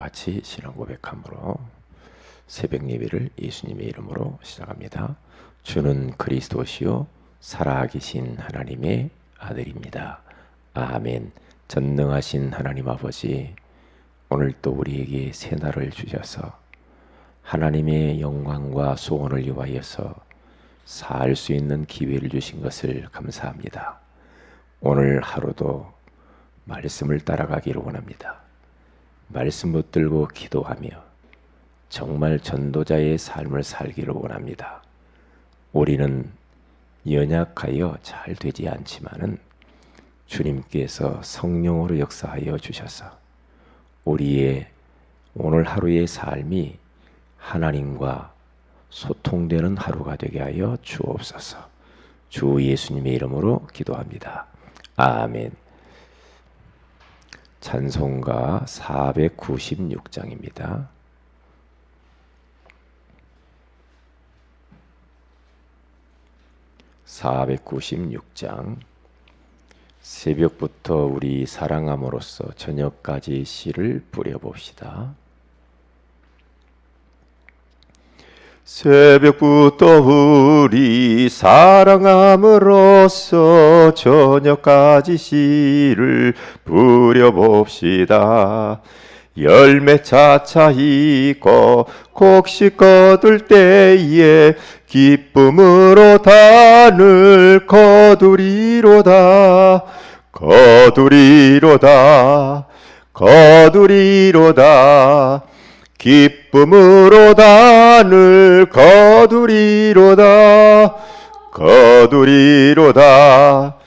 같이 신앙 고백함으로 새벽 예배를 예수님의 이름으로 시작합니다. 주는 그리스도시요 살아계신 하나님의 아들입니다. 아멘. 전능하신 하나님 아버지, 오늘 또 우리에게 새 날을 주셔서 하나님의 영광과 소원을 위하여서 살 수 있는 기회를 주신 것을 감사합니다. 오늘 하루도 말씀을 따라가기를 원합니다. 말씀 붙들고 기도하며 정말 전도자의 삶을 살기를 원합니다. 우리는 연약하여 잘 되지 않지만은 주님께서 성령으로 역사하여 주셔서 우리의 오늘 하루의 삶이 하나님과 소통되는 하루가 되게 하여 주옵소서. 주 예수님의 이름으로 기도합니다. 아멘. 찬송가 496장입니다. (496장) 새벽부터 우리 사랑함으로써 저녁까지 씨를 뿌려봅시다. 새벽부터 우리 사랑함으로써 저녁까지 씨를 뿌려봅시다. 열매 차차 익고 곡식 거둘 때에 기쁨으로 단을 거두리로다. 거두리로다. 거두리로다. 기쁨으로 단을 거두리로다. 거두리로다.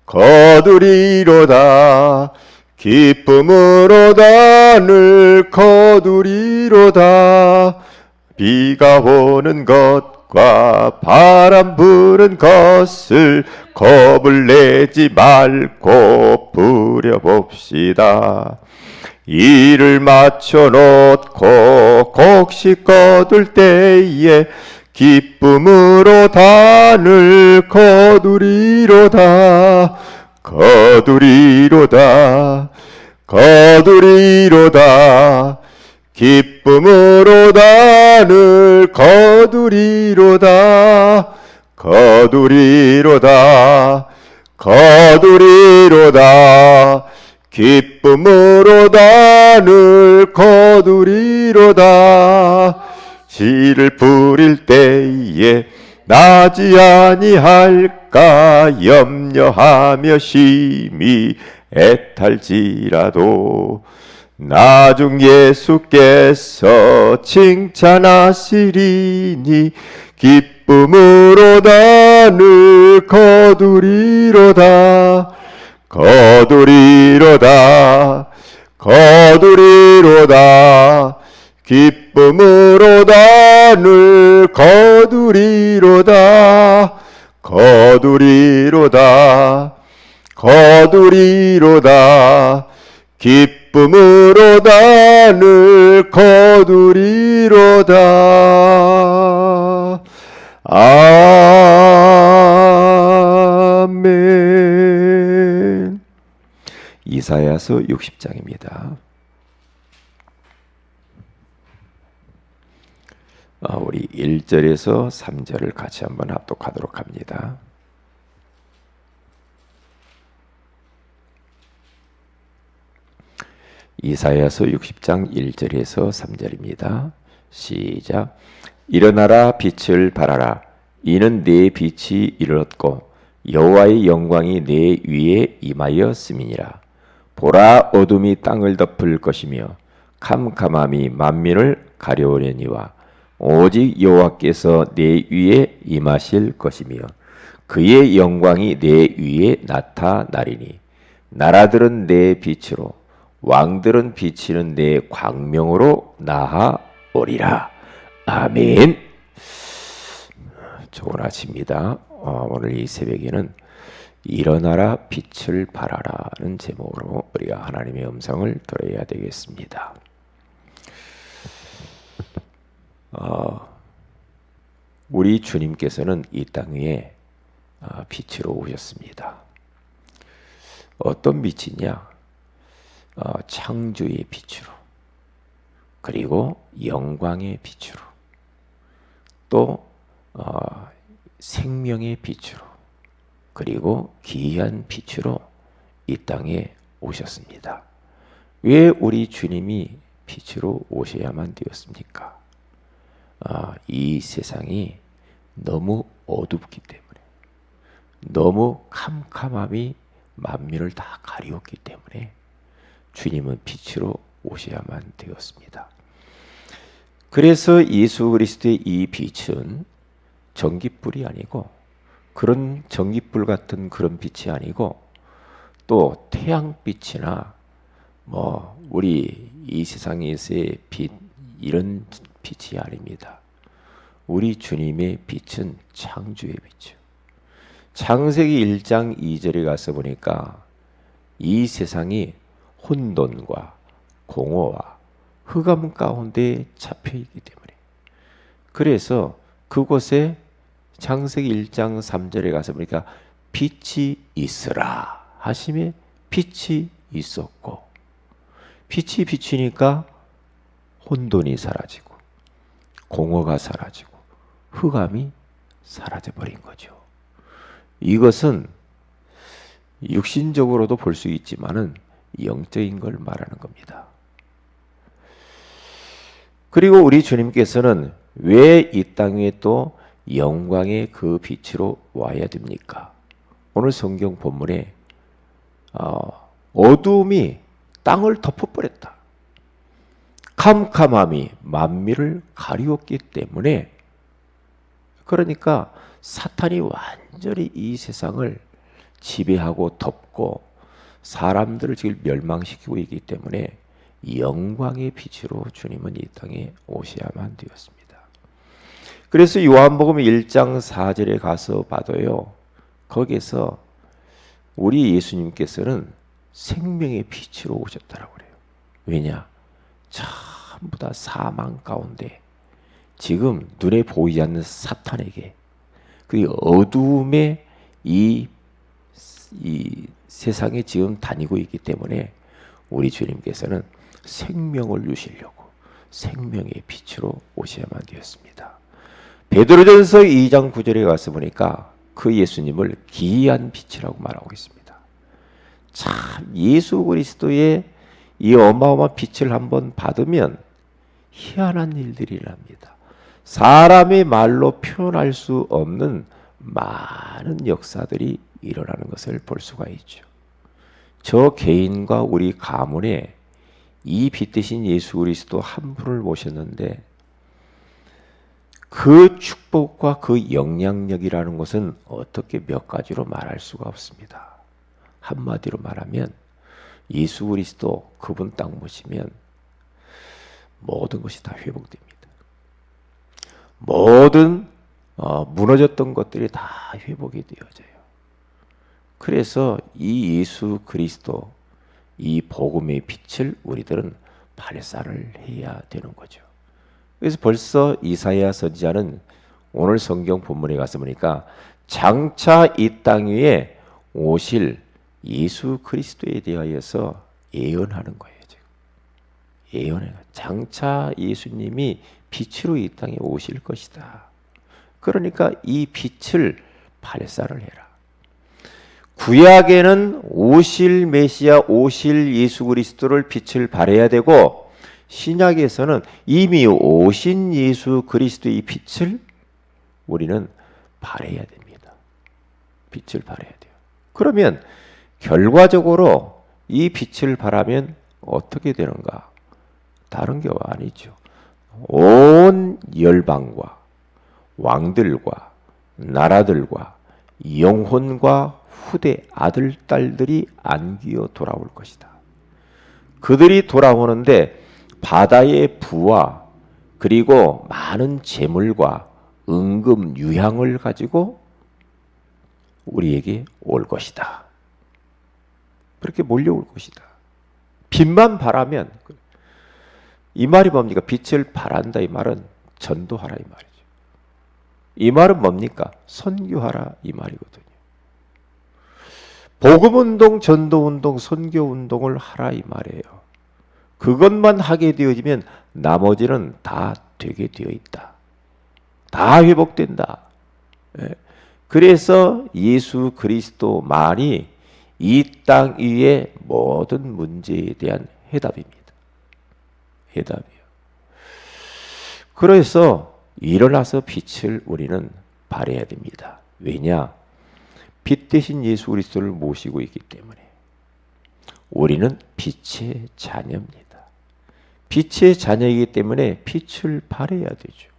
거두리로다. 기쁨으로 단을 거두리로다. 비가 오는 것과 바람 부는 것을 겁을 내지 말고 부려봅시다. 일을 마쳐 놓고 곡식 거둘 때에 기쁨으로 단을 거두리로다. 거두리로다. 거두리로다. 기쁨으로 단을 거두리로다. 거두리로다. 거두리로다. 기쁨으로 단을 거두리로다. 씨를 뿌릴 때에 나지 아니할까 염려하며 심히 애탈지라도 나중 예수께서 칭찬하시리니 기쁨으로 단을 거두리로다. 거두리로다. 거두리로다. 기쁨으로 단을 거두리로다. 거두리로다. 거두리로다. 기쁨으로 단을 거두리로다. 아멘. 이사야서 60장입니다. 우리 1절에서 3절을 같이 한번 합독하도록 합니다. 이사야서 60장 1절에서 3절입니다. 시작. 일어나라, 빛을 발하라. 이는 내 빛이 이르렀고 여호와의 영광이 내 위에 임하였음이니라. 보라, 어둠이 땅을 덮을 것이며 캄캄함이 만민을 가려우려니와 오직 여호와께서 내 위에 임하실 것이며 그의 영광이 내 위에 나타나리니 나라들은 내 빛으로 왕들은 비치는 내 광명으로 나아오리라. 아멘. 좋은 아침입니다. 오늘 이 새벽에는 일어나라, 빛을 발하라는 제목으로 우리가 하나님의 음성을 들어야 되겠습니다. 우리 주님께서는 이 땅 위에 빛으로 오셨습니다. 어떤 빛이냐? 창조의 빛으로, 그리고 영광의 빛으로, 또 생명의 빛으로, 그리고 기이한 빛으로 이 땅에 오셨습니다. 왜 우리 주님이 빛으로 오셔야만 되었습니까? 이 세상이 너무 어둡기 때문에, 너무 캄캄함이 만민을 다 가리웠기 때문에 주님은 빛으로 오셔야만 되었습니다. 그래서 예수 그리스도의 이 빛은 전기불이 아니고, 그런 전기불 같은 그런 빛이 아니고, 또 태양빛이나 우리 이 세상에서의 빛, 이런 빛이 아닙니다. 우리 주님의 빛은 창조의 빛이요. 창세기 1장 2절에 가서 보니까 이 세상이 혼돈과 공허와 흑암 가운데 잡혀 있기 때문에, 그래서 그곳에 창세기 1장 3절에 가서 보니까 빛이 있으라 하심에 빛이 있었고, 빛이 비치니까 혼돈이 사라지고 공허가 사라지고 흑암이 사라져 버린 거죠. 이것은 육신적으로도 볼 수 있지만은 영적인 걸 말하는 겁니다. 그리고 우리 주님께서는 왜 이 땅 위에 또 영광의 그 빛으로 와야 됩니까? 오늘 성경 본문에 어두움이 땅을 덮어버렸다. 캄캄함이 만민을 가리웠기 때문에, 그러니까 사탄이 완전히 이 세상을 지배하고 덮고 사람들을 지금 멸망시키고 있기 때문에 영광의 빛으로 주님은 이 땅에 오셔야만 되었습니다. 그래서 요한복음 1장 4절에 가서 봐도요, 거기에서 우리 예수님께서는 생명의 빛으로 오셨다라고 그래요. 왜냐? 전부 다 사망 가운데 지금 눈에 보이지 않는 사탄에게, 그 어두움에 이 세상에 지금 다니고 있기 때문에 우리 주님께서는 생명을 주시려고 생명의 빛으로 오셔야만 되었습니다. 베드로전서 2장 9절에 가서 보니까 그 예수님을 기이한 빛이라고 말하고 있습니다. 참, 예수 그리스도의 이 어마어마한 빛을 한번 받으면 희한한 일들이 일어납니다. 사람의 말로 표현할 수 없는 많은 역사들이 일어나는 것을 볼 수가 있죠. 저 개인과 우리 가문에 이 빛 대신 예수 그리스도 한 분을 모셨는데, 그 축복과 그 영향력이라는 것은 어떻게 몇 가지로 말할 수가 없습니다. 한마디로 말하면 예수 그리스도 그분 딱 모시면 모든 것이 다 회복됩니다. 모든 무너졌던 것들이 다 회복이 되어져요. 그래서 이 예수 그리스도, 이 복음의 빛을 우리들은 발산을 해야 되는 거죠. 그래서 벌써 이사야 선지자는 오늘 성경 본문에 가서 보니까 장차 이 땅 위에 오실 예수 그리스도에 대하여서 예언하는 거예요. 지금 예언해요. 장차 예수님이 빛으로 이 땅에 오실 것이다. 그러니까 이 빛을 발산을 해라. 구약에는 오실 메시아, 오실 예수 그리스도를 빛을 발해야 되고, 신약에서는 이미 오신 예수 그리스도의 빛을 우리는 발해야 됩니다. 빛을 발해야 돼요. 그러면 결과적으로 이 빛을 발하면 어떻게 되는가? 다른 게 아니죠. 온 열방과 왕들과 나라들과 영혼과 후대 아들, 딸들이 안기어 돌아올 것이다. 그들이 돌아오는데 바다의 부와 그리고 많은 재물과 은금, 유향을 가지고 우리에게 올 것이다. 그렇게 몰려올 것이다. 빛만 바라면, 이 말이 뭡니까? 빛을 바란다 이 말은 전도하라 이 말이죠. 이 말은 뭡니까? 선교하라 이 말이거든요. 복음운동, 전도운동, 선교운동을 하라 이 말이에요. 그것만 하게 되어지면 나머지는 다 되게 되어 있다. 다 회복된다. 예. 그래서 예수 그리스도만이 이 땅 위의 모든 문제에 대한 해답입니다. 해답이요. 그래서 일어나서 빛을 우리는 발해야 됩니다. 왜냐? 빛 대신 예수 그리스도를 모시고 있기 때문에 우리는 빛의 자녀입니다. 빛의 자녀이기 때문에 빛을 발해야 되죠.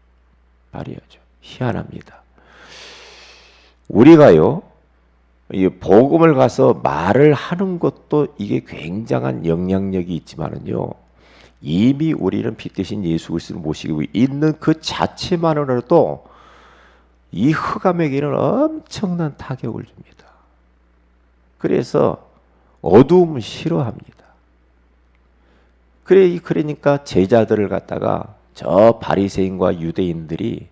발해야죠. 희한합니다. 우리가요, 이 복음을 가서 말을 하는 것도 이게 굉장한 영향력이 있지만은요, 이미 우리는 빛 대신 예수 그리스도를 모시고 있는 그 자체만으로도 이 흑암에게는 엄청난 타격을 줍니다. 그래서 어두움을 싫어합니다. 그러니까 제자들을 갖다가 저 바리새인과 유대인들이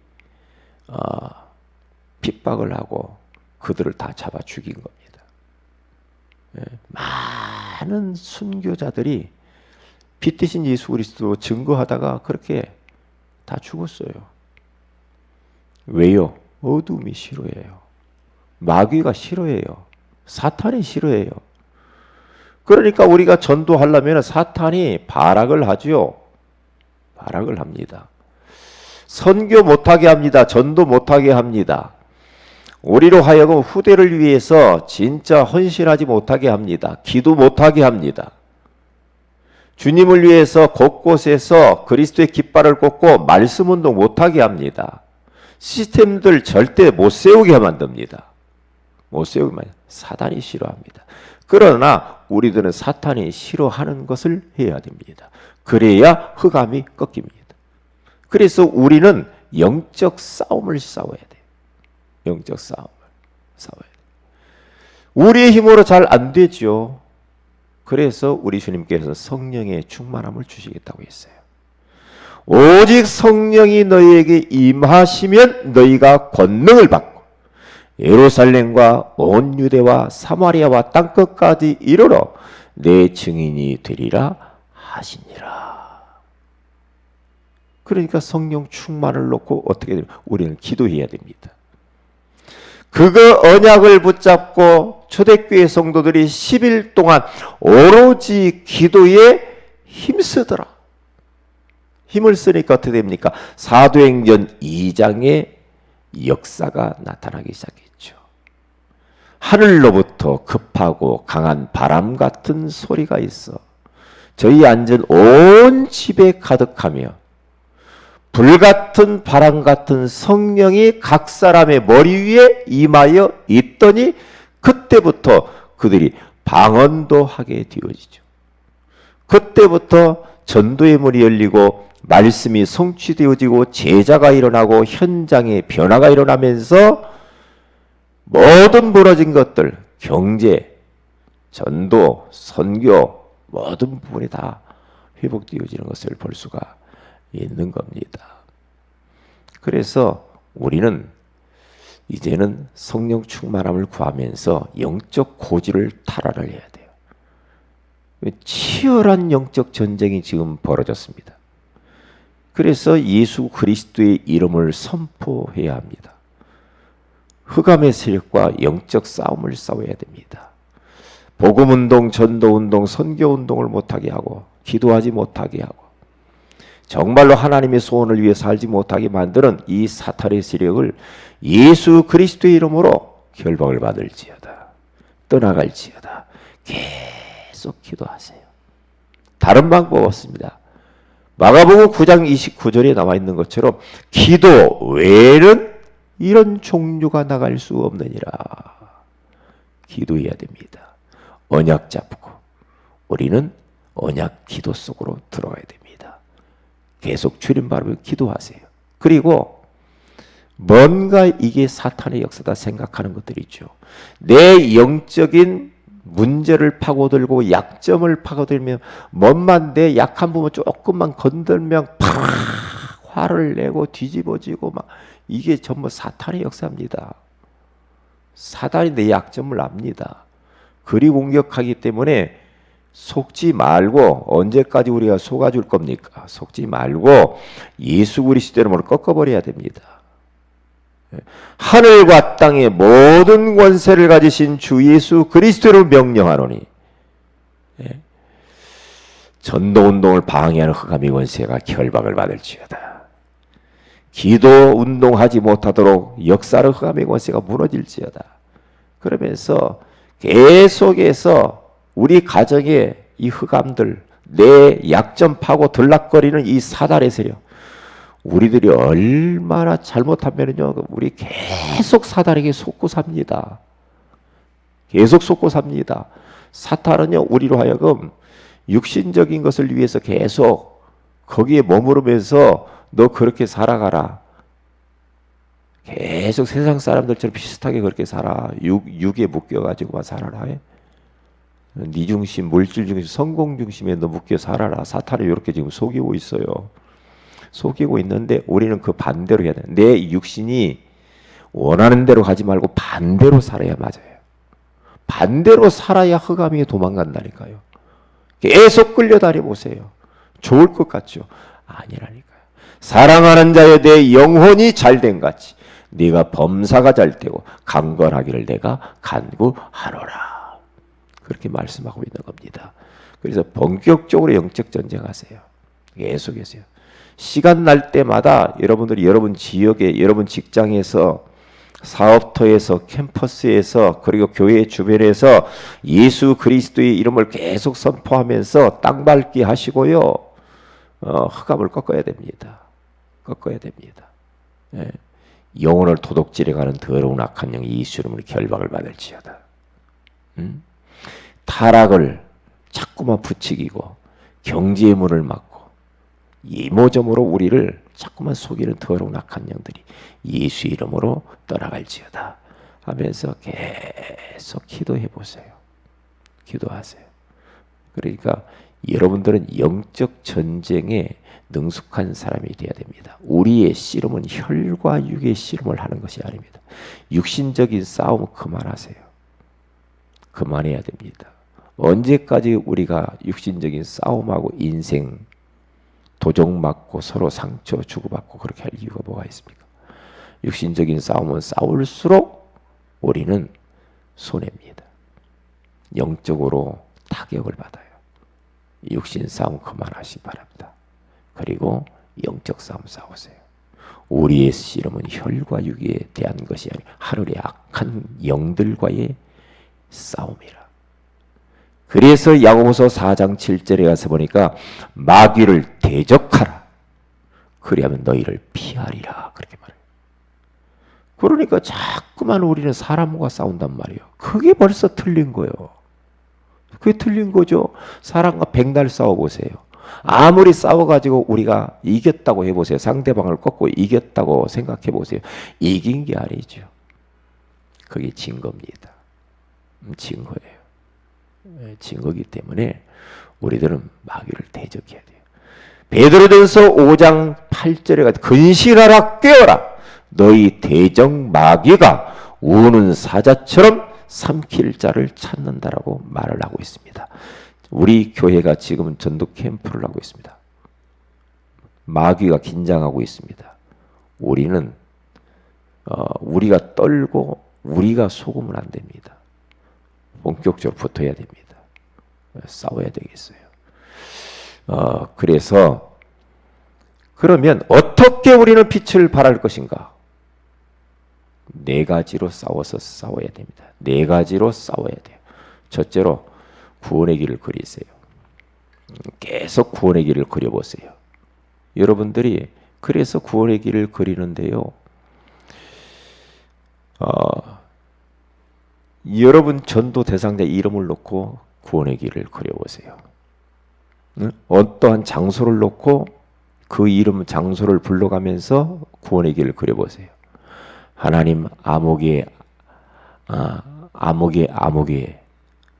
핍박을 하고 그들을 다 잡아 죽인 겁니다. 예, 많은 순교자들이 빛 대신 예수 그리스도 증거하다가 그렇게 다 죽었어요. 왜요? 어둠이 싫어해요. 마귀가 싫어해요. 사탄이 싫어해요. 그러니까 우리가 전도하려면 사탄이 발악을 하죠. 발악을 합니다. 선교 못하게 합니다. 전도 못하게 합니다. 우리로 하여금 후대를 위해서 진짜 헌신하지 못하게 합니다. 기도 못하게 합니다. 주님을 위해서 곳곳에서 그리스도의 깃발을 꽂고 말씀 운동 못하게 합니다. 시스템들 절대 못 세우게 만듭니다. 못 세우게 사단이 싫어합니다. 그러나 우리들은 사탄이 싫어하는 것을 해야 됩니다. 그래야 흑암이 꺾입니다. 그래서 우리는 영적 싸움을 싸워야 돼요. 영적 싸움을 싸워야 돼요. 우리의 힘으로 잘 안 되죠. 그래서 우리 주님께서 성령의 충만함을 주시겠다고 했어요. 오직 성령이 너희에게 임하시면 너희가 권능을 받고 예루살렘과 온 유대와 사마리아와 땅끝까지 이르러 내 증인이 되리라 하시니라. 그러니까 성령 충만을 놓고 어떻게 되면 우리는 기도해야 됩니다. 그거 언약을 붙잡고 초대교회 성도들이 10일 동안 오로지 기도에 힘쓰더라. 힘을 쓰니까 어떻게 됩니까? 사도행전 2장의 역사가 나타나기 시작했죠. 하늘로부터 급하고 강한 바람 같은 소리가 있어 저희 앉은 온 집에 가득하며 불같은 바람 같은 성령이 각 사람의 머리 위에 임하여 있더니 그때부터 그들이 방언도 하게 되어지죠. 그때부터 전도의 문이 열리고 말씀이 성취되어지고 제자가 일어나고 현장에 변화가 일어나면서 모든 무너진 것들, 경제, 전도, 선교 모든 부분이 다 회복되어지는 것을 볼 수가 있는 겁니다. 그래서 우리는 이제는 성령 충만함을 구하면서 영적 고지를 탈환을 해야 돼요. 치열한 영적 전쟁이 지금 벌어졌습니다. 그래서 예수 그리스도의 이름을 선포해야 합니다. 흑암의 세력과 영적 싸움을 싸워야 됩니다. 복음운동, 전도운동, 선교운동을 못하게 하고 기도하지 못하게 하고 정말로 하나님의 소원을 위해 살지 못하게 만드는 이 사탄의 세력을 예수 그리스도의 이름으로 결박을 받을지어다. 떠나갈지어다. 계속 기도하세요. 다른 방법 없습니다. 마가복음 9장 29절에 나와 있는 것처럼 기도 외에는 이런 종류가 나갈 수 없느니라. 기도해야 됩니다. 언약 잡고 우리는 언약 기도 속으로 들어가야 됩니다. 계속 주님 바라보며 기도하세요. 그리고 뭔가 이게 사탄의 역사다 생각하는 것들이 있죠. 내 영적인 문제를 파고들고 약점을 파고들면 뭔만 내 약한 부분 조금만 건들면 팍 화를 내고 뒤집어지고 막 이게 전부 사탄의 역사입니다. 사탄이 내 약점을 압니다. 그리 공격하기 때문에 속지 말고 언제까지 우리가 속아줄 겁니까? 속지 말고 예수 그리스도 이름으로 꺾어버려야 됩니다. 하늘과 땅의 모든 권세를 가지신 주 예수 그리스도를 명령하노니 전도운동을 방해하는 흑암의 권세가 결박을 받을지어다. 기도 운동하지 못하도록 역사를 흑암의 권세가 무너질지어다. 그러면서 계속해서 우리 가정에 이 흑암들, 내 약점 파고 들락거리는 이 사단의 세력, 우리들이 얼마나 잘못하면요, 우리 계속 사단에게 속고 삽니다. 계속 속고 삽니다. 사탄은요, 우리로 하여금 육신적인 것을 위해서 계속 거기에 머무르면서 너 그렇게 살아가라. 계속 세상 사람들처럼 비슷하게 그렇게 살아. 육에 묶여가지고만 살아라. 네 중심, 물질 중심, 성공 중심에 너 묶여 살아라. 사탄이 이렇게 지금 속이고 있어요. 속이고 있는데 우리는 그 반대로 해야 돼. 내 육신이 원하는 대로 가지 말고 반대로 살아야 맞아요. 반대로 살아야 흑암이 도망간다니까요. 계속 끌려다니 보세요. 좋을 것 같죠? 아니라니까요. 사랑하는 자여 내 영혼이 잘된 같이 네가 범사가 잘 되고 강건하기를 내가 간구하노라. 그렇게 말씀하고 있는 겁니다. 그래서 본격적으로 영적 전쟁하세요. 계속해서요. 시간 날 때마다 여러분들이 여러분 지역에, 여러분 직장에서, 사업터에서, 캠퍼스에서, 그리고 교회 주변에서 예수 그리스도의 이름을 계속 선포하면서 땅밟기 하시고요. 흑암을 꺾어야 됩니다. 꺾어야 됩니다. 예. 영혼을 도둑질해가는 더러운 악한 영이 예수 이름으로 결박을 받을지어다. 타락을 자꾸만 부추기고 경제의 문을 막고 이모저모로 우리를 자꾸만 속이는 더러운 악한 영들이 예수 이름으로 떠나갈지어다 하면서 계속 기도해 보세요. 기도하세요. 그러니까 여러분들은 영적 전쟁에 능숙한 사람이 되어야 됩니다. 우리의 씨름은 혈과 육의 씨름을 하는 것이 아닙니다. 육신적인 싸움 그만하세요. 그만해야 됩니다. 언제까지 우리가 육신적인 싸움하고 인생 도적 맞고 서로 상처 주고받고 그렇게 할 이유가 뭐가 있습니까? 육신적인 싸움은 싸울수록 우리는 손해입니다. 영적으로 타격을 받아요. 육신 싸움 그만하시기 바랍니다. 그리고 영적 싸움 싸우세요. 우리의 씨름은 혈과 육에 대한 것이 아니라 하늘의 악한 영들과의 싸움이라. 그래서 야고보서 4장 7절에 가서 보니까 마귀를 대적하라. 그리하면 너희를 피하리라. 그렇게 말해요. 그러니까 자꾸만 우리는 사람과 싸운단 말이에요. 그게 벌써 틀린 거예요. 그게 틀린 거죠. 사람과 백날 싸워보세요. 아무리 싸워가지고 우리가 이겼다고 해보세요. 상대방을 꺾고 이겼다고 생각해보세요. 이긴 게 아니죠. 그게 진 겁니다. 진 거예요. 진 거기 때문에 우리들은 마귀를 대적해야 돼요. 베드로전서 5장 8절에 가서 근신하라 깨어라. 너희 대적 마귀가 우는 사자처럼 삼킬 자를 찾는다라고 말을 하고 있습니다. 우리 교회가 지금 전도 캠프를 하고 있습니다. 마귀가 긴장하고 있습니다. 우리는 우리가 떨고 우리가 속으면 안 됩니다. 본격적으로 붙어야 됩니다. 싸워야 되겠어요. 그래서 그러면 어떻게 우리는 빛을 발할 것인가? 네 가지로 싸워야 됩니다. 네 가지로 싸워야 돼요. 첫째로 구원의 길을 그리세요. 계속 구원의 길을 그려보세요. 여러분들이 그래서 구원의 길을 그리는데요. 여러분 전도 대상자 이름을 놓고 구원의 길을 그려보세요. 어떠한 장소를 놓고 그 이름 장소를 불러가면서 구원의 길을 그려보세요. 하나님 암흑의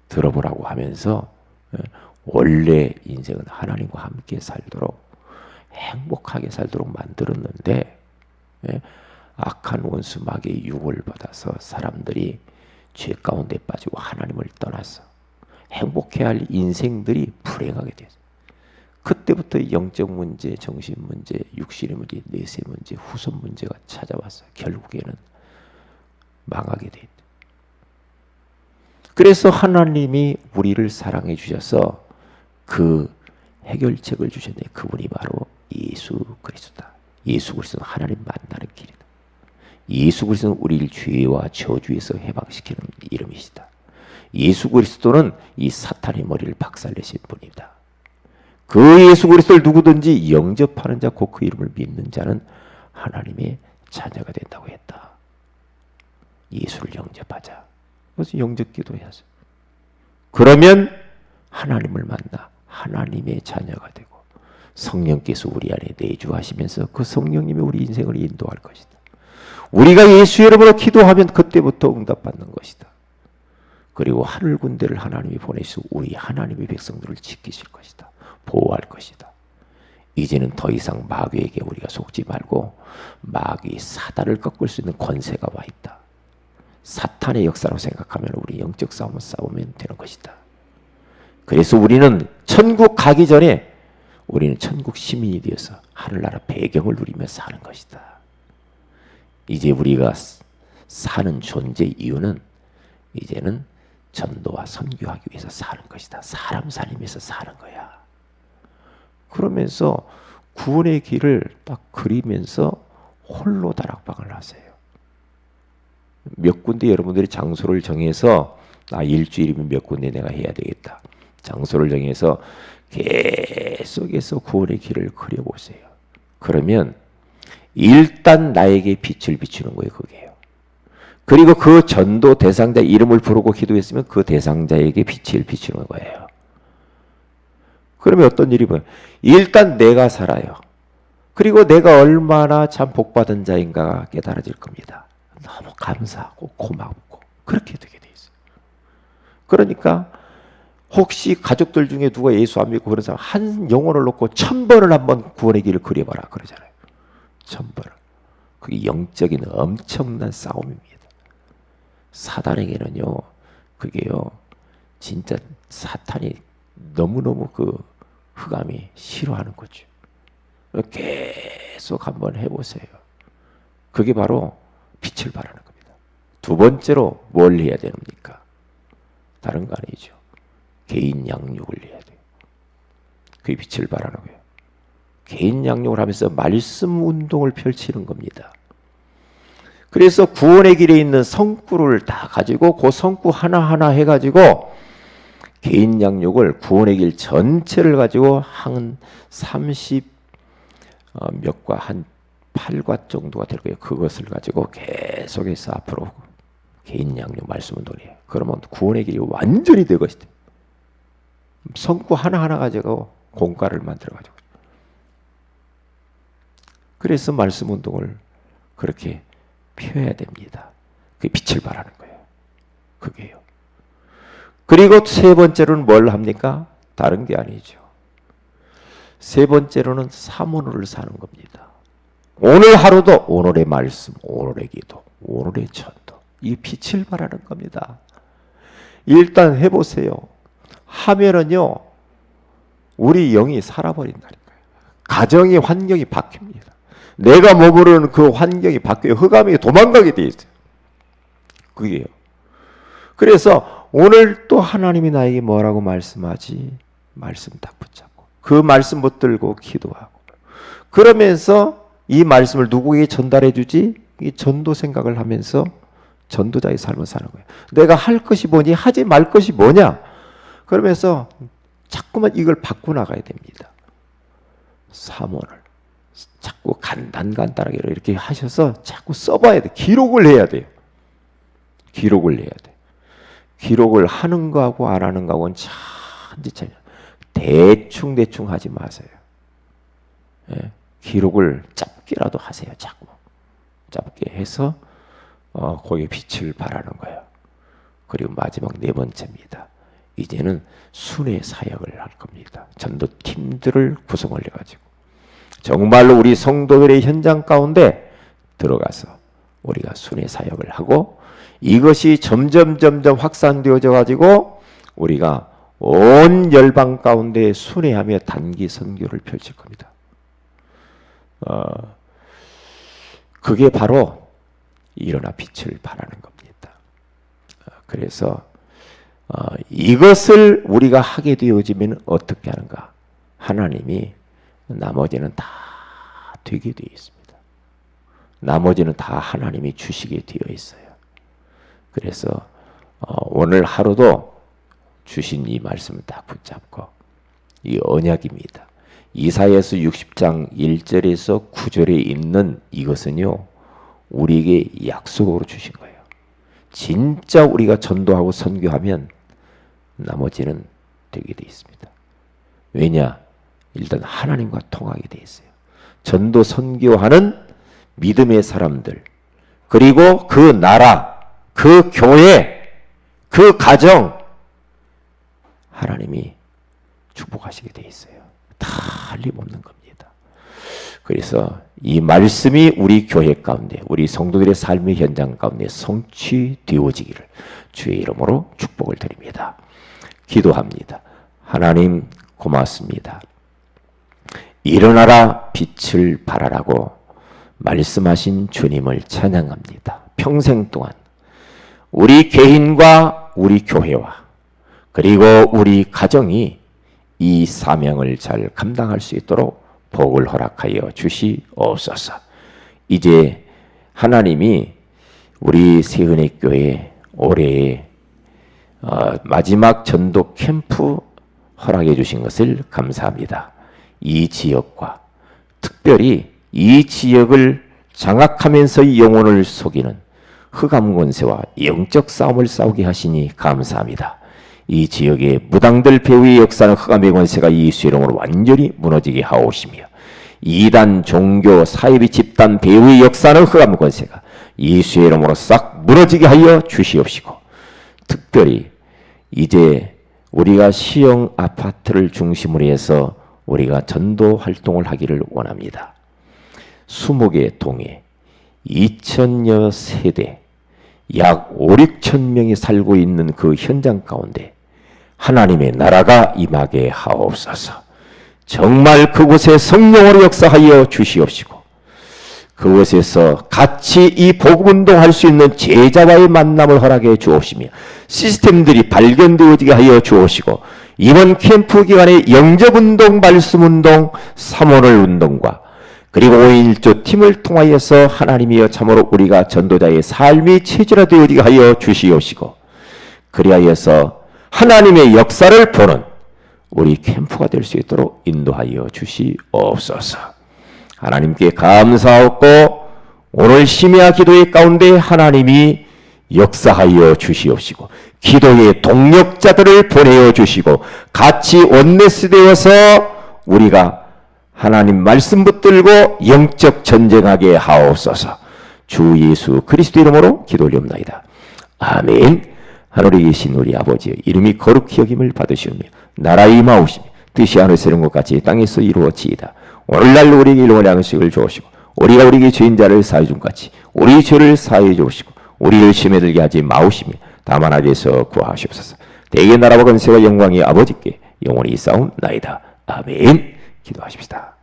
들어보라고 하면서 원래 인생은 하나님과 함께 살도록 행복하게 살도록 만들었는데 악한 원수 마귀의 유혹을 받아서 사람들이 죄 가운데 빠지고 하나님을 떠났어. 행복해야 할 인생들이 불행하게 됐어요. 그때부터 영적 문제, 정신 문제, 육신의 문제, 내세 문제, 후손 문제가 찾아왔어요. 결국에는 망하게 됐다. 그래서 하나님이 우리를 사랑해 주셔서 그 해결책을 주셨네. 그분이 바로 예수 그리스도다. 예수 그리스도는 하나님 만나는 길이다. 예수 그리스도는 우리를 죄와 저주에서 해방시키는 이름이시다. 예수 그리스도는 이 사탄의 머리를 박살내신 분이다. 그 예수 그리스도를 누구든지 영접하는 자, 곧 그 이름을 믿는 자는 하나님의 자녀가 된다고 했다. 예수를 영접하자. 그래서 영접 기도해야죠. 그러면 하나님을 만나 하나님의 자녀가 되고 성령께서 우리 안에 내주하시면서 그 성령님이 우리 인생을 인도할 것이다. 우리가 예수 이름으로 기도하면 그때부터 응답받는 것이다. 그리고 하늘 군대를 하나님이 보내시고 우리 하나님의 백성들을 지키실 것이다. 보호할 것이다. 이제는 더 이상 마귀에게 우리가 속지 말고 마귀 사단을 꺾을 수 있는 권세가 와 있다. 사탄의 역사라고 생각하면 우리 영적 싸움을 싸우면 되는 것이다. 그래서 우리는 천국 가기 전에 우리는 천국 시민이 되어서 하늘나라 배경을 누리며 사는 것이다. 이제 우리가 사는 존재 이유는 이제는 전도와 선교하기 위해서 사는 것이다. 사람 살리면서 사는 거야. 그러면서 구원의 길을 딱 그리면서 홀로 다락방을 하세요. 몇 군데 여러분들이 장소를 정해서 일주일이면 몇 군데 내가 해야 되겠다. 장소를 정해서 계속해서 구원의 길을 그려보세요. 그러면 일단 나에게 빛을 비추는 거예요. 그게요. 그리고 그 전도 대상자 이름을 부르고 기도했으면 그 대상자에게 빛을 비추는 거예요. 그러면 어떤 일이 보여요? 일단 내가 살아요. 그리고 내가 얼마나 참 복받은 자인가 깨달아질 겁니다. 너무 감사하고 고맙고 그렇게 되게 돼 있어요. 그러니까 혹시 가족들 중에 누가 예수 안 믿고 그런 사람 한 영혼을 놓고 1000번을 한번 구원의 길을 그려봐라 그러잖아요. 1000번을. 그게 영적인 엄청난 싸움입니다. 사단에게는요, 그게요, 진짜 사탄이 너무너무 그 흑암이 싫어하는 거죠. 계속 한번 해보세요. 그게 바로 빛을 발하는 겁니다. 두 번째로 뭘 해야 됩니까? 다른 거 아니죠. 개인 양육을 해야 돼요. 그게 빛을 발하는 거예요. 개인 양육을 하면서 말씀 운동을 펼치는 겁니다. 그래서 구원의 길에 있는 성구를 다 가지고 그 성구 하나하나 해가지고 개인 양육을 구원의 길 전체를 가지고 한 30 몇 과 한 8과 정도가 될 거예요. 그것을 가지고 계속해서 앞으로 개인 양육 말씀 운동이에요. 그러면 구원의 길이 완전히 될 것이다. 성구 하나하나 가지고 공과를 만들어가지고. 그래서 말씀 운동을 그렇게 펴야 됩니다. 그게 빛을 발하는 거예요. 그게요. 그리고 세 번째로는 뭘 합니까? 다른 게 아니죠. 세 번째로는 사모노를 사는 겁니다. 오늘 하루도 오늘의 말씀, 오늘의 기도, 오늘의 전도. 이 빛을 발하는 겁니다. 일단 해보세요. 하면은요, 우리 영이 살아버린다니까요. 가정의 환경이 바뀝니다. 내가 머무르는 그 환경이 바뀌어요. 흑암이 도망가게 돼 있어요. 그게요. 그래서 오늘 또 하나님이 나에게 뭐라고 말씀하지? 말씀 딱 붙잡고 그 말씀 붙들고 기도하고 그러면서 이 말씀을 누구에게 전달해 주지? 이 전도 생각을 하면서 전도자의 삶을 사는 거예요. 내가 할 것이 뭐니? 하지 말 것이 뭐냐? 그러면서 자꾸만 이걸 바꿔나가야 됩니다. 사모를 자꾸 간단하게 이렇게 하셔서 자꾸 써봐야 돼. 기록을 해야 돼요. 기록을 해야 돼. 기록을 하는 거하고 안 하는 거하고는 천지 차이야. 대충 하지 마세요. 예? 기록을 짧게라도 하세요. 자꾸 짧게 해서 거기에 빛을 발하는 거예요. 그리고 마지막 네 번째입니다. 이제는 순회 사역을 할 겁니다. 전도팀들을 구성을 해가지고 정말로 우리 성도들의 현장 가운데 들어가서 우리가 순회 사역을 하고 이것이 점점 확산되어져 가지고 우리가 온 열방 가운데 순회하며 단기 선교를 펼칠 겁니다. 그게 바로 일어나 빛을 발하는 겁니다. 그래서 이것을 우리가 하게 되어지면 어떻게 하는가? 하나님이 나머지는 다 되게 되어 있습니다. 나머지는 다 하나님이 주시게 되어 있어요. 그래서 오늘 하루도 주신 이 말씀을 딱 붙잡고, 이 언약입니다. 이사야서 60장 1절에서 9절에 있는 이것은요, 우리에게 약속으로 주신 거예요. 진짜 우리가 전도하고 선교하면 나머지는 되게 돼 있습니다. 왜냐? 일단 하나님과 통하게 돼 있어요. 전도 선교하는 믿음의 사람들, 그리고 그 나라, 그 교회, 그 가정, 하나님이 축복하시게 돼 있어요. 다 틀림없는 겁니다. 그래서 이 말씀이 우리 교회 가운데, 우리 성도들의 삶의 현장 가운데 성취되어지기를 주의 이름으로 축복을 드립니다. 기도합니다. 하나님 고맙습니다. 일어나라 빛을 발하라고 말씀하신 주님을 찬양합니다. 평생 동안 우리 개인과 우리 교회와 그리고 우리 가정이 이 사명을 잘 감당할 수 있도록 복을 허락하여 주시옵소서. 이제 하나님이 우리 세은혜교회 올해의 마지막 전도 캠프 허락해 주신 것을 감사합니다. 이 지역과 특별히 이 지역을 장악하면서 영혼을 속이는 흑암 권세와 영적 싸움을 싸우게 하시니 감사합니다. 이 지역의 무당들 배후의 역사는 흑암의 권세가 예수의 이름으로 완전히 무너지게 하옵시며, 이단 종교 사이비 집단 배후의 역사는 흑암 권세가 예수의 이름으로 싹 무너지게 하여 주시옵시고, 특별히 이제 우리가 시형 아파트를 중심으로 해서 우리가 전도 활동을 하기를 원합니다. 20개 동에 2,000여 세대 약 5, 6천 명이 살고 있는 그 현장 가운데 하나님의 나라가 임하게 하옵소서. 정말 그곳에 성령으로 역사하여 주시옵시고, 그곳에서 같이 이 복음운동할 수 있는 제자와의 만남을 허락해 주옵시며, 시스템들이 발견되어지게 하여 주옵시고, 이번 캠프 기간에 영접운동, 말씀운동, 사모를 운동과 그리고 5.1조 팀을 통하여서 하나님이여 참으로 우리가 전도자의 삶이 체질화되어지게 하여 주시옵시고, 그리하여서 하나님의 역사를 보는 우리 캠프가 될 수 있도록 인도하여 주시옵소서. 하나님께 감사하고 오늘 심야 기도의 가운데 하나님이 역사하여 주시옵시고, 기도의 동력자들을 보내어 주시고, 같이 원네스 되어서 우리가 하나님 말씀 붙들고 영적 전쟁하게 하옵소서. 주 예수 그리스도 이름으로 기도 올리옵나이다. 아멘. 하늘에 계신 우리 아버지의 이름이 거룩히 여김을 받으시오며 나라의 임하오시며 뜻이 하늘에서 이룬 것 같이 땅에서 이루어지이다. 오늘날 우리에게 일용할 양식을 주옵시고, 우리가 우리에게 죄인 자를 사해 준 같이 우리 죄를 사해 주옵시고, 우리를 시험에 들게 하지 마오시며 다만 악에서 구하시옵소서. 대개 나라와 권세와 영광이 아버지께 영원히 싸움나이다. 아멘. 기도하십시다.